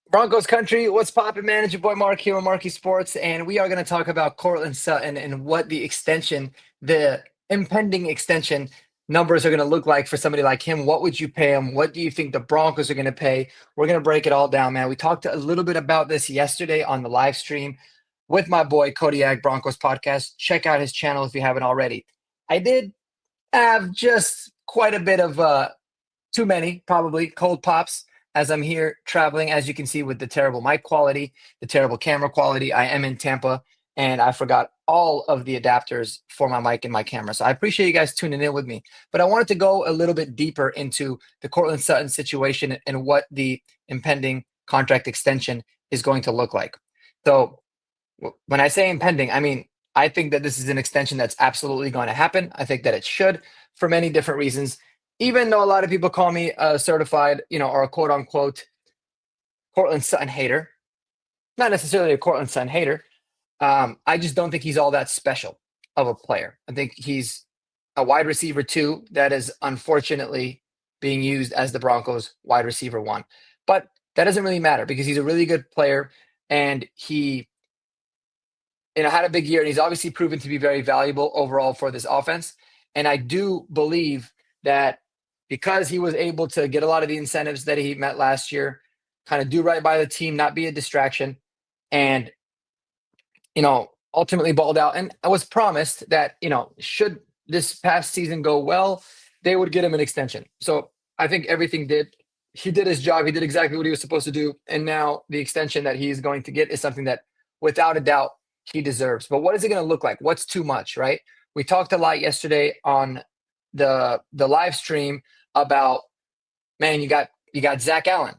Broncos country, what's poppin', man? It's your boy Mark here on Marcky Sports, and we are going to talk about Courtland Sutton and what the impending extension numbers are going to look like for somebody like him. What would you pay him? What do you think the Broncos are going to pay? We're going to break it all down, man. We talked a little bit about this yesterday on the live stream with my boy Kodiak Broncos podcast. Check out his channel if you haven't already. I did have just quite a bit of too many, probably, cold pops as I'm here traveling, as you can see, with the terrible mic quality, the terrible camera quality. I am in Tampa, and I forgot all of the adapters for my mic and my camera. So I appreciate you guys tuning in with me. But I wanted to go a little bit deeper into the Courtland Sutton situation and what the impending contract extension is going to look like. So when I say impending, I mean, I think that this is an extension that's absolutely going to happen. I think that it should for many different reasons. Even though a lot of people call me a certified, or a quote unquote Courtland Sutton hater, not necessarily a Courtland Sutton hater. I just don't think he's all that special of a player. I think he's a wide receiver too that is unfortunately being used as the Broncos wide receiver one. But that doesn't really matter because he's a really good player and he had a big year, and he's obviously proven to be very valuable overall for this offense. And I do believe that because he was able to get a lot of the incentives that he met last year, kind of do right by the team, not be a distraction, and ultimately balled out. And I was promised that should this past season go well, they would get him an extension. So I think he did his job. He did exactly what he was supposed to do. And now the extension that he's going to get is something that, without a doubt, he deserves. But what is it going to look like? What's too much, right? We talked a lot yesterday on the live stream about, man, you got Zach Allen,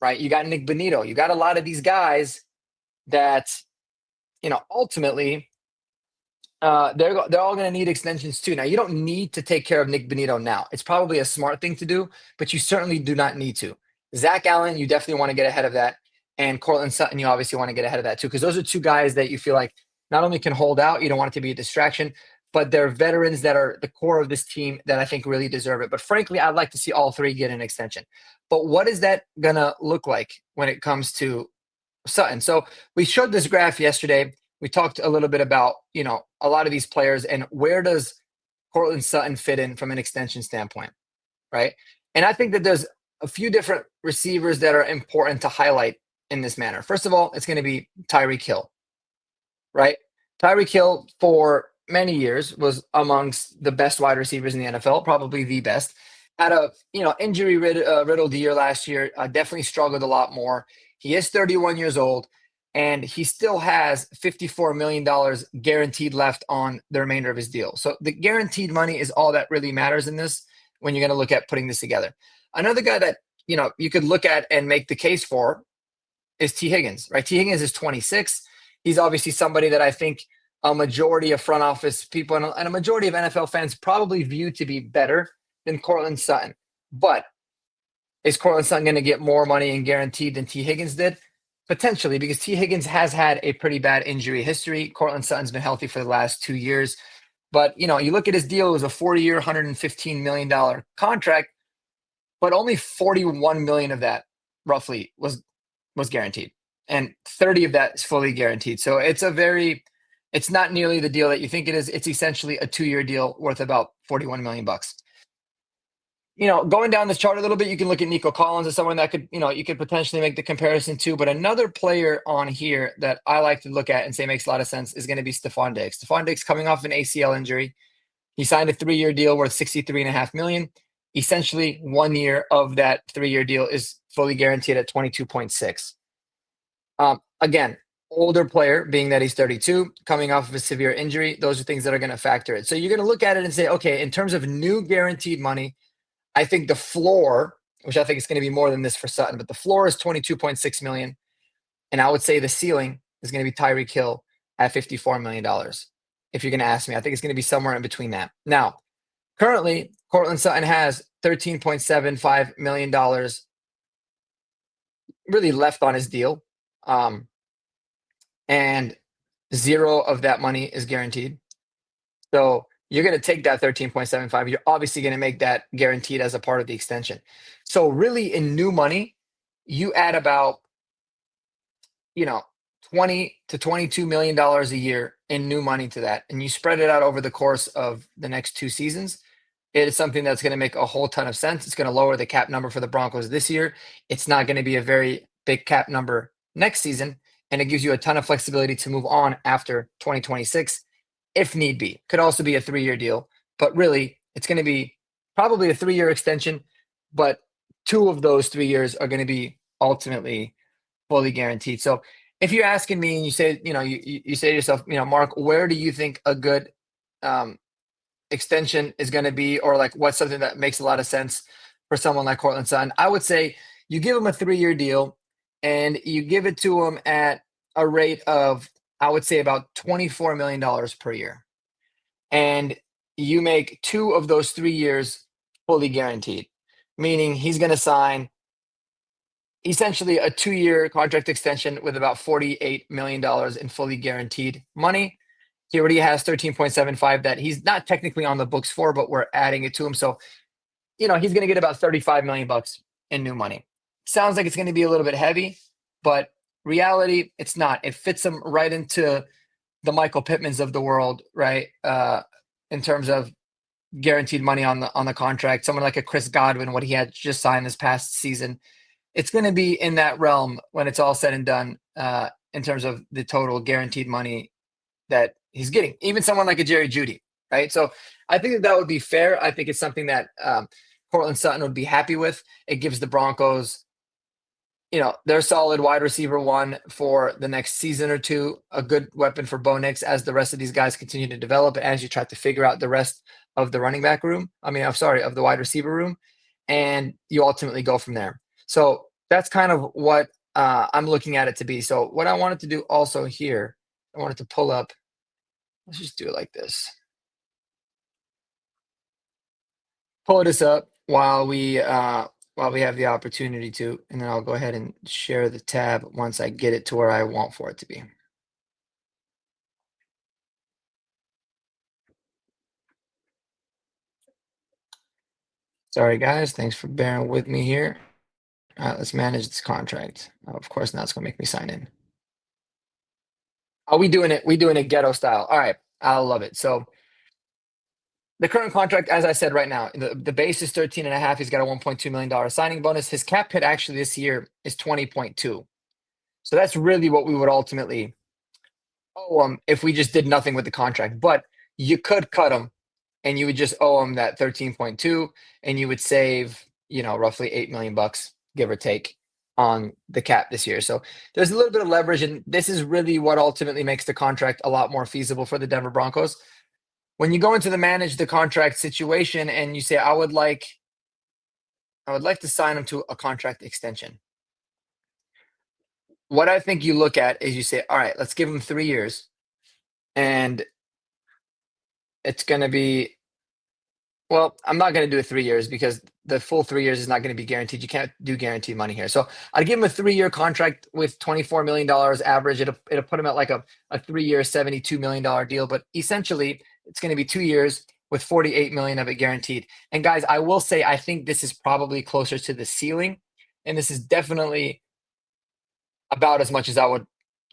right? You got Nick Bonito. You got a lot of these guys that ultimately they're all going to need extensions too. Now, you don't need to take care of Nick Bonito now. It's probably a smart thing to do, but you certainly do not need to. Zach Allen, you definitely want to get ahead of that. And Courtland Sutton, you obviously want to get ahead of that too, because those are two guys that you feel like not only can hold out, you don't want it to be a distraction, but they're veterans that are the core of this team that I think really deserve it. But frankly, I'd like to see all three get an extension. But what is that going to look like when it comes to Sutton? So we showed this graph yesterday. We talked a little bit about, a lot of these players and where does Courtland Sutton fit in from an extension standpoint, right? And I think that there's a few different receivers that are important to highlight in this manner. First of all, it's going to be Tyreek Hill, right? Tyreek Hill for many years was amongst the best wide receivers in the NFL, probably the best. Had a injury riddled year last year. Definitely struggled a lot more. He is 31 years old, and he still has $54 million guaranteed left on the remainder of his deal. So the guaranteed money is all that really matters in this when you're going to look at putting this together. Another guy that you could look at and make the case for is T. Higgins, right? T. Higgins is 26. He's obviously somebody that I think a majority of front office people and a majority of NFL fans probably view to be better than Courtland Sutton. But is Courtland Sutton going to get more money and guaranteed than T. Higgins did? Potentially, because T. Higgins has had a pretty bad injury history. Courtland Sutton's been healthy for the last 2 years. But, you look at his deal, it was a 4-year, $115 million contract, but only $41 million of that roughly was guaranteed. And 30 of that is fully guaranteed. So it's not nearly the deal that you think it is. It's essentially a 2-year deal worth about $41 million. Going down this chart a little bit, you can look at Nico Collins as someone that could, you could potentially make the comparison to. But another player on here that I like to look at and say makes a lot of sense is going to be Stephon Diggs. Stephon Diggs coming off an ACL injury. He signed a 3-year deal worth $63.5 million. Essentially, 1 year of that 3-year deal is fully guaranteed at 22.6. Again, older player, being that he's 32, coming off of a severe injury. Those are things that are going to factor it. So you're going to look at it and say, okay, in terms of new guaranteed money, I think the floor, which I think is going to be more than this for Sutton, but the floor is $22.6 million. And I would say the ceiling is going to be Tyreek Hill at $54 million. If you're going to ask me, I think it's going to be somewhere in between that. Now, currently, Courtland Sutton has $13.75 million really left on his deal. And 0 of that money is guaranteed. So you're going to take that 13.75. You're obviously going to make that guaranteed as a part of the extension. So really in new money, you add about you know, 20 to 22 million dollars a year in new money to that, and you spread it out over the course of the next 2 seasons, it is something that's going to make a whole ton of sense. It's going to lower the cap number for the Broncos this year. It's not going to be a very big cap number next season, and it gives you a ton of flexibility to move on after 2026 if need be. Could also be a 3-year deal, but really it's going to be probably a 3-year extension, but 2 of those 3 years are going to be ultimately fully guaranteed. So if you're asking me and you say, you say to yourself, Mark, where do you think a good um, extension is going to be, or like what's something that makes a lot of sense for someone like Courtland Sutton? I would say you give him a 3-year deal and you give it to him at a rate of, I would say, about $24 million per year. And you make 2 of those 3 years fully guaranteed, meaning he's going to sign essentially a 2-year contract extension with about $48 million in fully guaranteed money. He already has 13.75 that he's not technically on the books for, but we're adding it to him. So, he's going to get about 35 million bucks in new money. Sounds like it's going to be a little bit heavy, but reality, it's not. It fits him right into the Michael Pittmans of the world, right? In terms of guaranteed money on the contract. Someone like a Chris Godwin, what he had just signed this past season. It's going to be in that realm when it's all said and done, in terms of the total guaranteed money that he's getting. Even someone like a Jerry Jeudy, right? So I think that would be fair. I think it's something that Courtland Sutton would be happy with. It gives the Broncos, their solid wide receiver 1 for the next season or 2, a good weapon for Bo Nix as the rest of these guys continue to develop, as you try to figure out the rest of the running back room. of the wide receiver room, and you ultimately go from there. So that's kind of what I'm looking at it to be. So what I wanted to do also here, I wanted to pull up, let's just do it like this. Pull this up while we have the opportunity to, and then I'll go ahead and share the tab once I get it to where I want for it to be. Sorry guys, thanks for bearing with me here. Let's manage this contract. Of course, now it's gonna make me sign in. Are we doing it? We doing it ghetto style. All right, I love it. So the current contract, as I said right now, the base is 13 and a half. He's got a $1.2 million signing bonus. His cap hit actually this year is 20.2. So that's really what we would ultimately owe him if we just did nothing with the contract. But you could cut him and you would just owe him that 13.2, and you would save, roughly 8 million bucks, give or take, on the cap this year. So there's a little bit of leverage, and this is really what ultimately makes the contract a lot more feasible for the Denver Broncos. When you go into the manage the contract situation and you say, I would like to sign him to a contract extension. What I think you look at is you say, all right, let's give him 3 years, and it's going to be, well, I'm not going to do it 3 years because the full 3 years is not going to be guaranteed. You can't do guaranteed money here. So I'd give him a 3-year contract with $24 million average. It'll put him at like a 3-year, $72 million deal. But essentially, it's going to be 2 years with 48 million of it guaranteed. And guys, I will say, I think this is probably closer to the ceiling. And this is definitely about as much as I would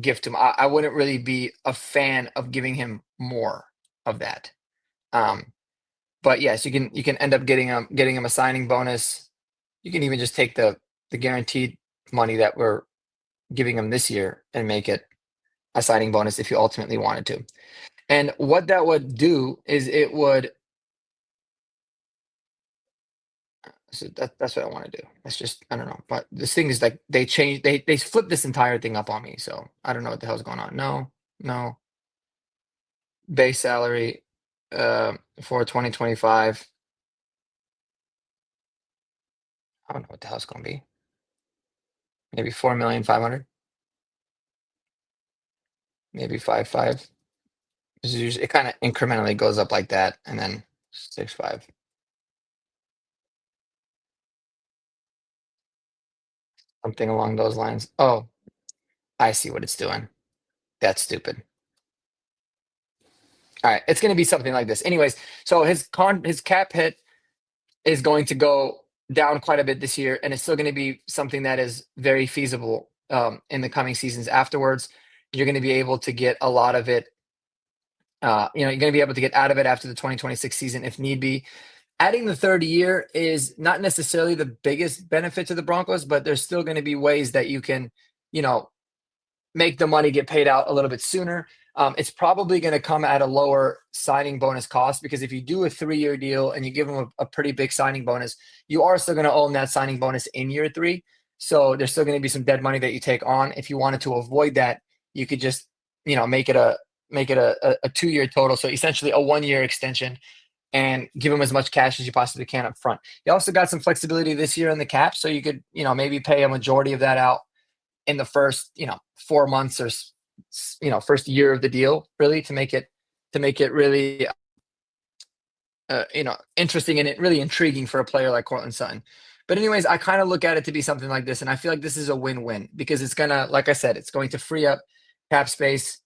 give to him. I wouldn't really be a fan of giving him more of that. But yes, you can end up getting him a signing bonus. You can even just take the guaranteed money that we're giving him this year and make it a signing bonus if you ultimately wanted to. And what that would do is it would. So that's what I want to do. That's just, I don't know. But this thing is like they flipped this entire thing up on me. So I don't know what the hell's going on. No. Base salary for 2025. I don't know what the hell's going to be. Maybe 4,500,000. Maybe 5.5. This is usually, it kind of incrementally goes up like that, and then 6.5. Something along those lines. Oh, I see what it's doing. That's stupid. All right, it's going to be something like this. Anyways, so his cap hit is going to go down quite a bit this year, and it's still going to be something that is very feasible in the coming seasons afterwards. You're going to be able to get a lot of it. You're going to be able to get out of it after the 2026 season if need be. Adding the third year is not necessarily the biggest benefit to the Broncos, but there's still going to be ways that you can, you know, make the money get paid out a little bit sooner. It's probably going to come at a lower signing bonus cost because if you do a 3-year deal and you give them a pretty big signing bonus, you are still going to own that signing bonus in year 3. So there's still going to be some dead money that you take on. If you wanted to avoid that, you could just, make it a 2-year total. So essentially a 1-year extension and give them as much cash as you possibly can up front. You also got some flexibility this year in the cap. So you could, maybe pay a majority of that out in the first, 4 months or first year of the deal, really, to make it really interesting and really intriguing for a player like Courtland Sutton. But anyways, I kind of look at it to be something like this, and I feel like this is a win-win because it's gonna, like I said, it's going to free up cap space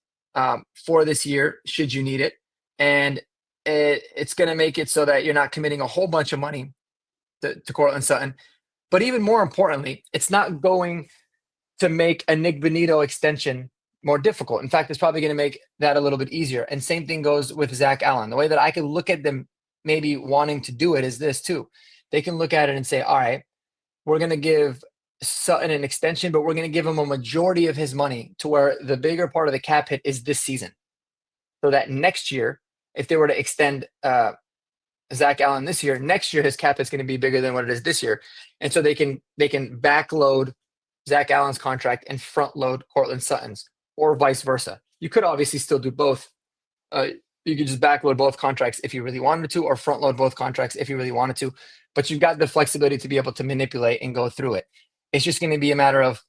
for this year should you need it, and it's going to make it so that you're not committing a whole bunch of money to Courtland Sutton. But even more importantly, it's not going to make a Nick Bonito extension more difficult. In fact, it's probably going to make that a little bit easier. And same thing goes with Zach Allen. The way that I can look at them maybe wanting to do it is this too. They can look at it and say, all right, we're going to give Sutton an extension, but we're going to give him a majority of his money to where the bigger part of the cap hit is this season. So that next year, if they were to extend Zach Allen this year, next year his cap is going to be bigger than what it is this year. And so they can backload Zach Allen's contract and front load Courtland Sutton's, or vice versa. You could obviously still do both. You could just backload both contracts if you really wanted to, or front load both contracts if you really wanted to. But you've got the flexibility to be able to manipulate and go through it. It's just going to be a matter of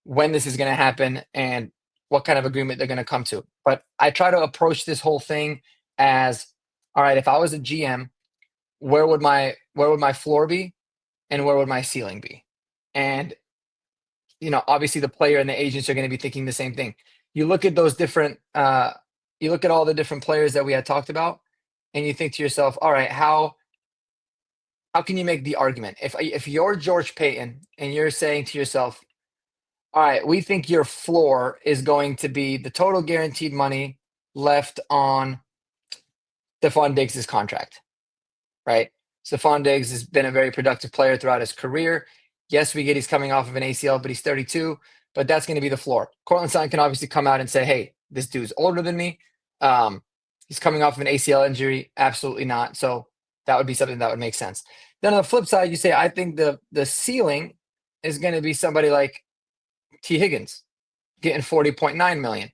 when this is going to happen and what kind of agreement they're going to come to. But I try to approach this whole thing as, all right, if I was a GM, where would my floor be and where would my ceiling be? And obviously the player and the agents are going to be thinking the same thing. You look at those different you look at all the different players that we had talked about and you think to yourself, all right, how can you make the argument? If you're George Payton and you're saying to yourself, all right, we think your floor is going to be the total guaranteed money left on Stephon Diggs' contract, right? Stephon Diggs has been a very productive player throughout his career. Yes, we get he's coming off of an ACL, but he's 32, but that's going to be the floor. Courtland Sutton can obviously come out and say, hey, this dude's older than me. He's coming off of an ACL injury. Absolutely not. So that would be something that would make sense. Then on the flip side, you say, I think the ceiling is going to be somebody like T. Higgins getting $40.9 million.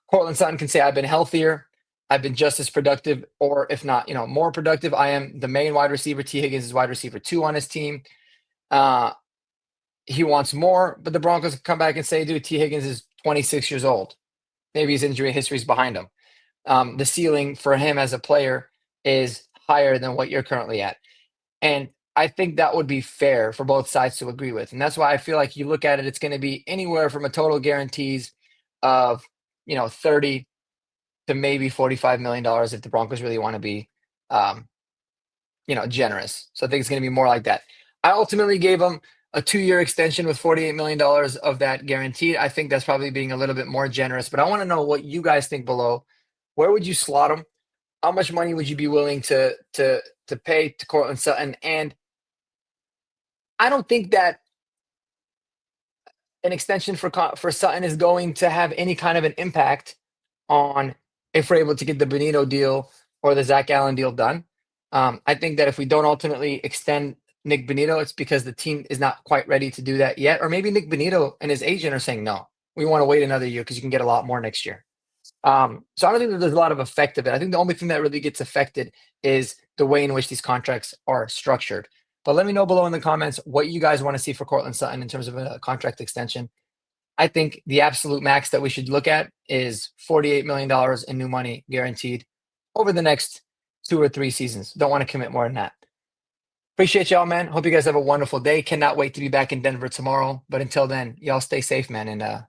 Courtland Sutton can say, I've been healthier. I've been just as productive, or if not, more productive. I am the main wide receiver. T. Higgins is wide receiver 2 on his team. He wants more, but the Broncos come back and say, dude, T. Higgins is 26 years old. Maybe his injury history is behind him. The ceiling for him as a player is higher than what you're currently at. And I think that would be fair for both sides to agree with. And that's why I feel like you look at it, it's going to be anywhere from a total guarantees of, 30 to maybe $45 million if the Broncos really want to be, generous. So I think it's going to be more like that. I ultimately gave them a 2-year extension with $48 million of that guaranteed. I think that's probably being a little bit more generous, but I want to know what you guys think below. Where would you slot them? How much money would you be willing to pay to Courtland Sutton? And I don't think that an extension for Sutton is going to have any kind of an impact on if we're able to get the Bonito deal or the Zach Allen deal done. I think that if we don't ultimately extend Nick Bonito, it's because the team is not quite ready to do that yet. Or maybe Nick Bonito and his agent are saying, no, we want to wait another year because you can get a lot more next year. So I don't think that there's a lot of effect of it. I think the only thing that really gets affected is the way in which these contracts are structured. But let me know below in the comments what you guys want to see for Courtland Sutton in terms of a contract extension. I think the absolute max that we should look at is $48 million in new money guaranteed over the next 2 or 3 seasons. Don't want to commit more than that. Appreciate y'all, man. Hope you guys have a wonderful day. Cannot wait to be back in Denver tomorrow. But until then, y'all stay safe, man, and